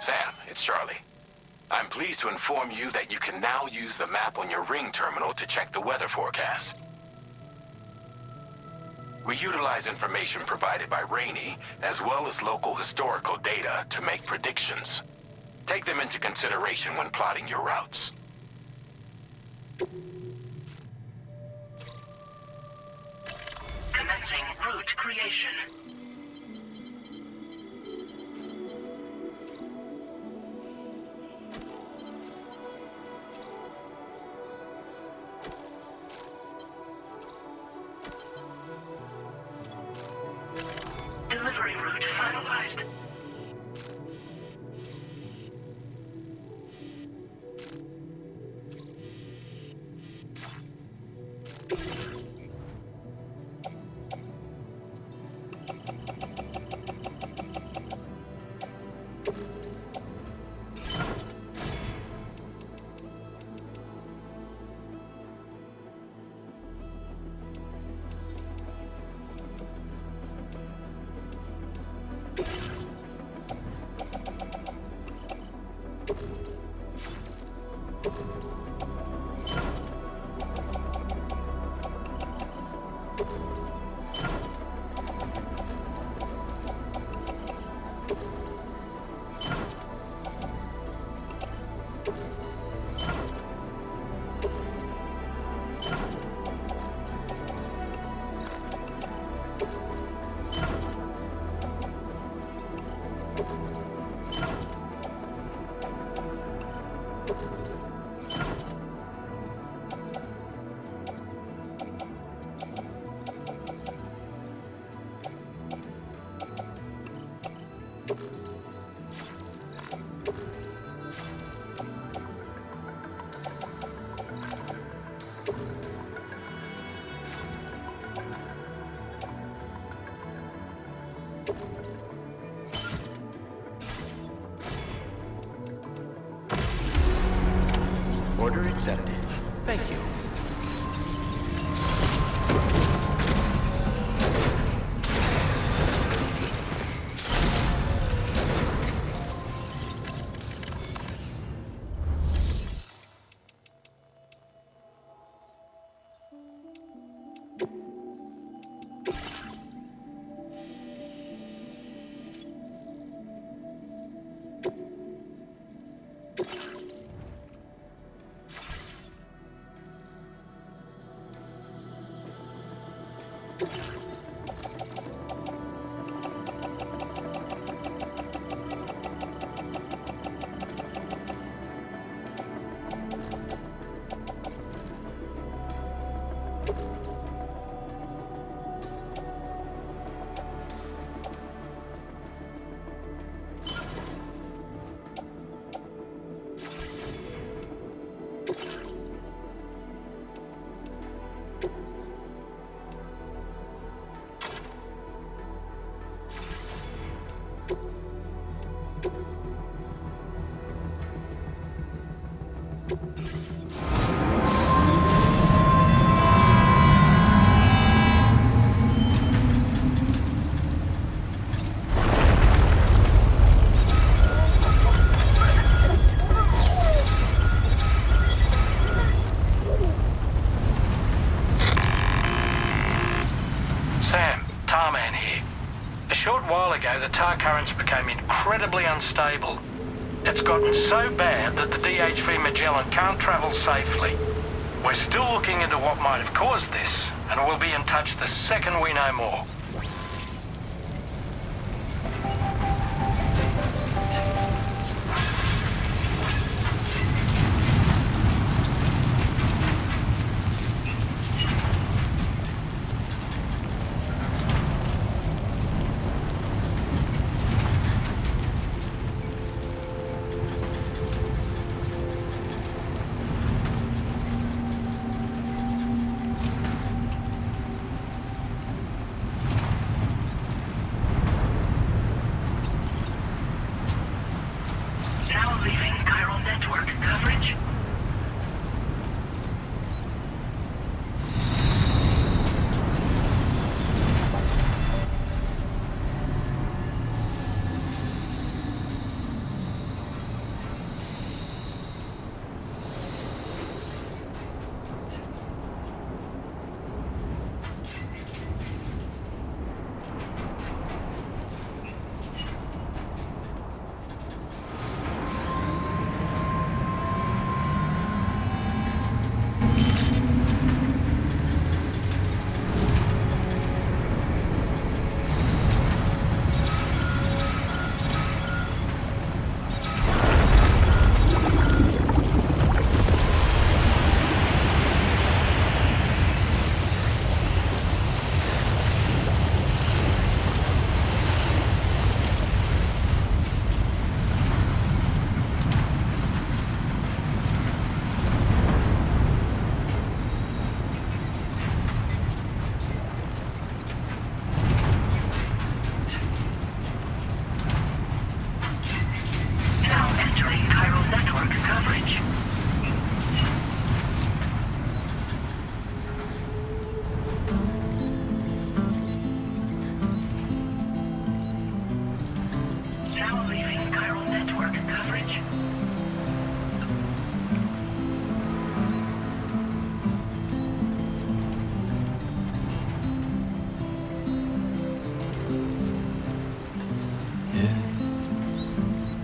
Sam, it's Charlie. I'm pleased to inform you that you can now use the map on your Ring terminal to check the weather forecast. We utilize information provided by Rainey, as well as local historical data, to make predictions. Take them into consideration when plotting your routes. Commencing route creation. Delivery route finalized. Order accepted. Thank you. Sam, Tarman here. A short while ago, the tar currents became incredibly unstable. It's gotten so bad that the DHV Magellan can't travel safely. We're still looking into what might have caused this, and we'll be in touch the second we know more.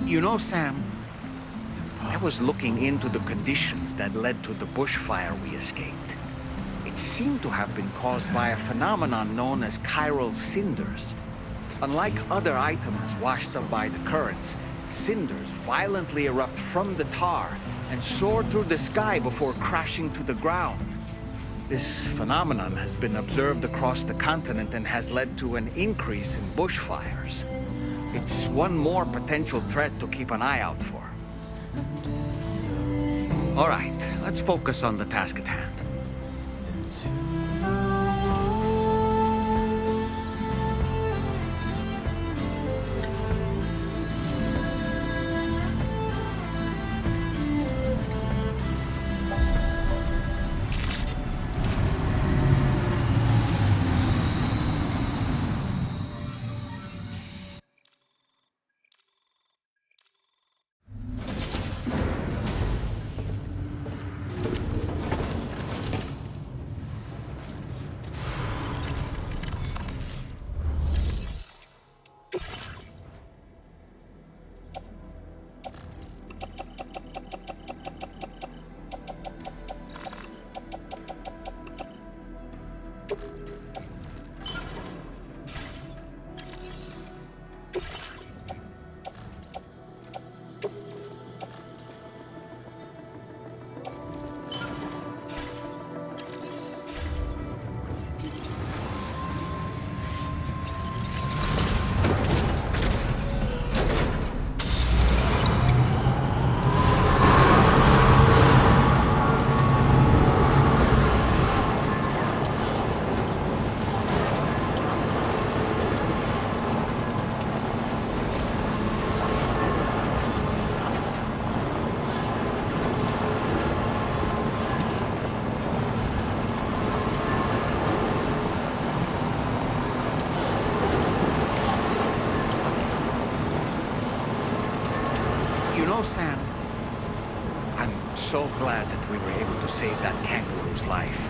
You know, Sam, I was looking into the conditions that led to the bushfire we escaped. It seemed to have been caused by a phenomenon known as chiral cinders. Unlike other items washed up by the currents, cinders violently erupt from the tar and soar through the sky before crashing to the ground. This phenomenon has been observed across the continent and has led to an increase in bushfires. It's one more potential threat to keep an eye out for. All right, let's focus on the task at hand. Sam, I'm so glad that we were able to save that kangaroo's life.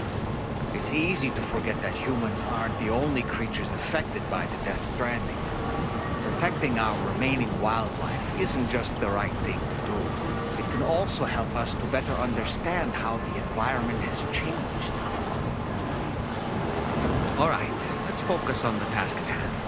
It's easy to forget that humans aren't the only creatures affected by the Death Stranding. Protecting our remaining wildlife isn't just the right thing to do. It can also help us to better understand how the environment has changed. All right, let's focus on the task at hand.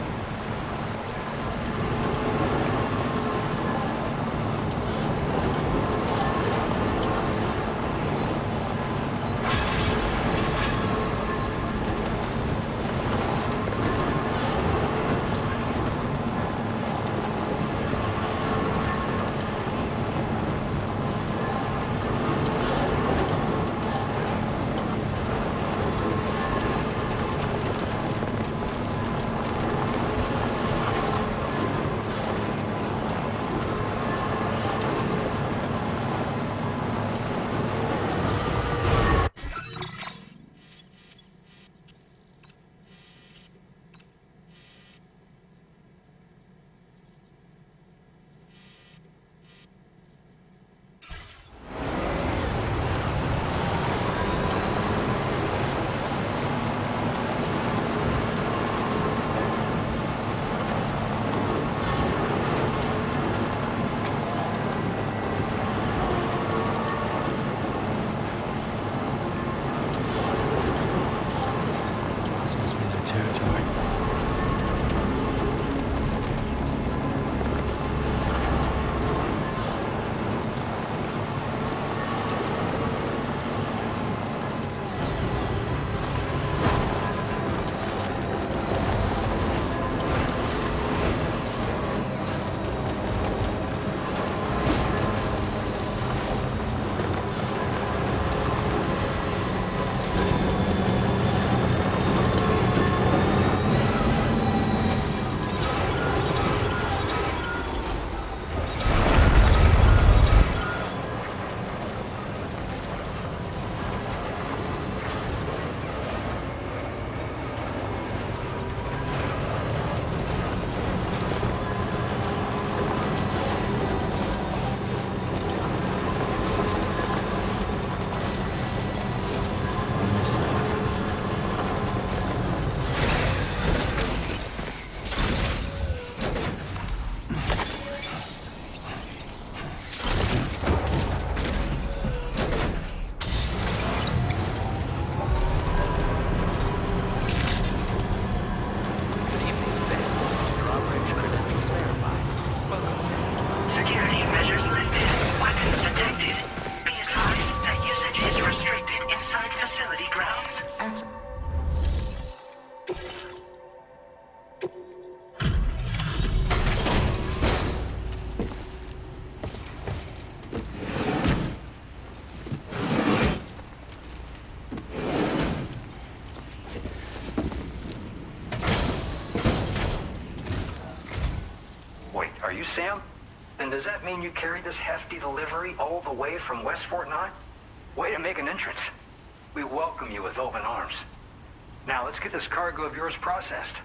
you Sam? Then does that mean you carried this hefty delivery all the way from West Fort 9? Way to make an entrance. We welcome you with open arms. Now let's get this cargo of yours processed.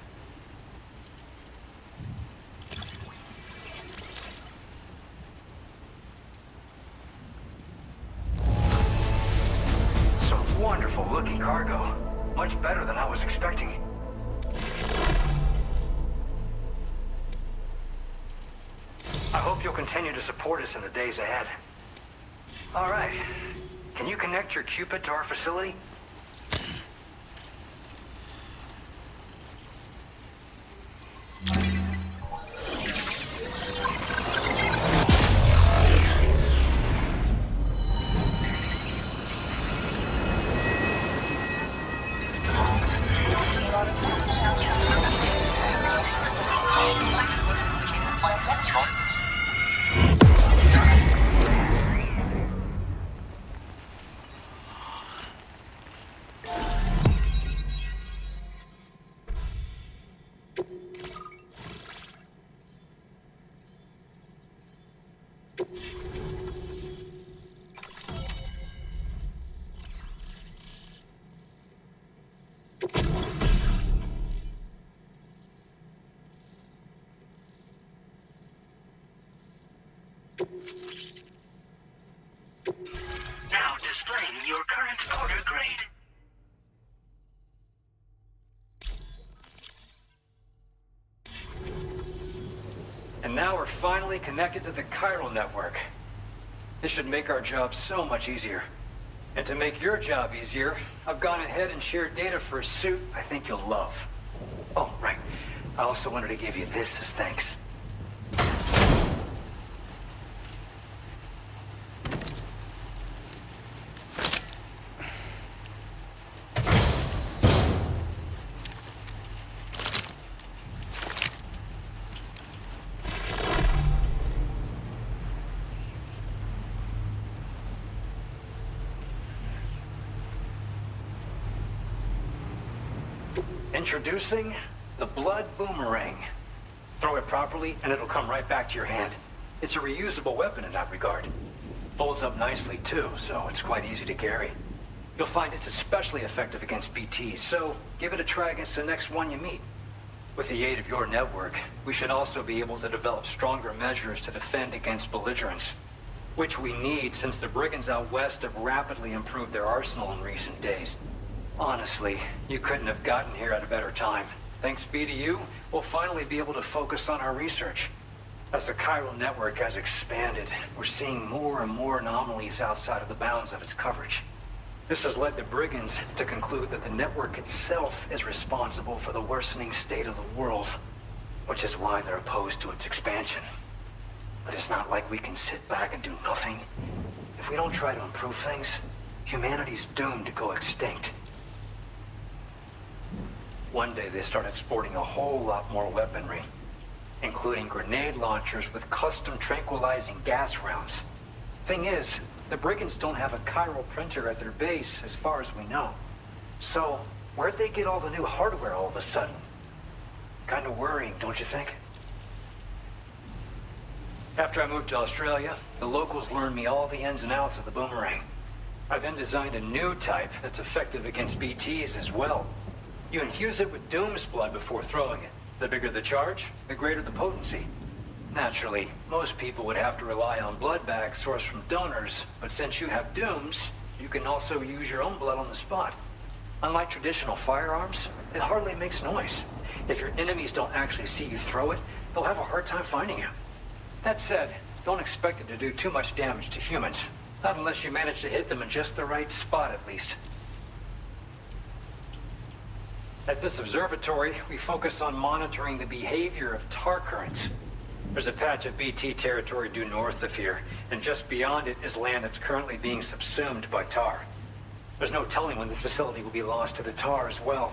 Some wonderful looking cargo. Much better than I was expecting. I hope you'll continue to support us in the days ahead. All right. Can you connect your Cupid to our facility? Now displaying your current order grade. And now we're finally connected to the chiral network. This should make our job so much easier. And to make your job easier, I've gone ahead and shared data for a suit I think you'll love. Oh, right. I also wanted to give you this as thanks. Introducing the Blood Boomerang. Throw it properly and it'll come right back to your hand. It's a reusable weapon in that regard. Folds up nicely too, so it's quite easy to carry. You'll find it's especially effective against BTs, so give it a try against the next one you meet. With the aid of your network, we should also be able to develop stronger measures to defend against belligerents, which we need since the brigands out west have rapidly improved their arsenal in recent days. Honestly, you couldn't have gotten here at a better time. Thanks be to you, we'll finally be able to focus on our research. As the chiral network has expanded, we're seeing more and more anomalies outside of the bounds of its coverage. This has led the brigands to conclude that the network itself is responsible for the worsening state of the world, which is why they're opposed to its expansion. But it's not like we can sit back and do nothing. If we don't try to improve things, humanity's doomed to go extinct. One day they started sporting a whole lot more weaponry, including grenade launchers with custom tranquilizing gas rounds. Thing is, the brigands don't have a chiral printer at their base as far as we know. So, where'd they get all the new hardware all of a sudden? Kind of worrying, don't you think? After I moved to Australia, the locals learned me all the ins and outs of the boomerang. I then designed a new type that's effective against BTs as well. You infuse it with Doom's blood before throwing it. The bigger the charge, the greater the potency. Naturally, most people would have to rely on blood bags sourced from donors, but since you have Doom's, you can also use your own blood on the spot. Unlike traditional firearms, it hardly makes noise. If your enemies don't actually see you throw it, they'll have a hard time finding you. That said, don't expect it to do too much damage to humans. Not unless you manage to hit them in just the right spot, at least. At this observatory, we focus on monitoring the behavior of tar currents. There's a patch of BT territory due north of here, and just beyond it is land that's currently being subsumed by tar. There's no telling when the facility will be lost to the tar as well.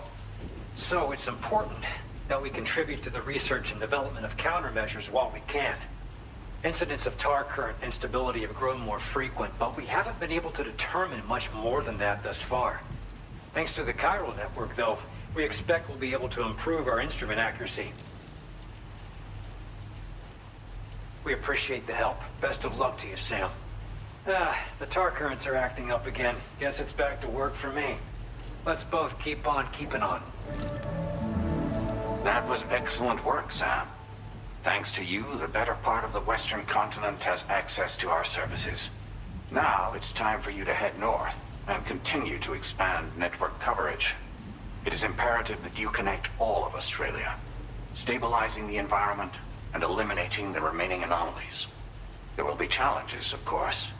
So it's important that we contribute to the research and development of countermeasures while we can. Incidents of tar current instability have grown more frequent, but we haven't been able to determine much more than that thus far. Thanks to the chiral network, though, we expect we'll be able to improve our instrument accuracy. We appreciate the help. Best of luck to you, Sam. The tar currents are acting up again. Guess it's back to work for me. Let's both keep on keeping on. That was excellent work, Sam. Thanks to you, the better part of the Western continent has access to our services. Now, it's time for you to head north and continue to expand network coverage. It is imperative that you connect all of Australia, stabilizing the environment and eliminating the remaining anomalies. There will be challenges, of course,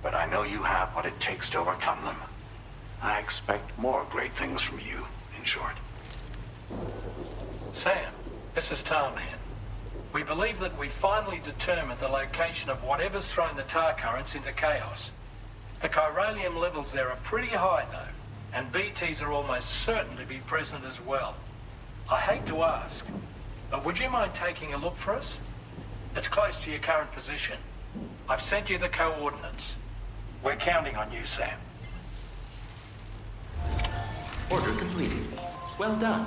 but I know you have what it takes to overcome them. I expect more great things from you, in short. Sam, this is Tarman. We believe that we finally determined the location of whatever's thrown the tar currents into chaos. The chiralium levels there are pretty high, though, and BTs are almost certain to be present as well. I hate to ask, but would you mind taking a look for us? It's close to your current position. I've sent you the coordinates. We're counting on you, Sam. Order completed. Well done.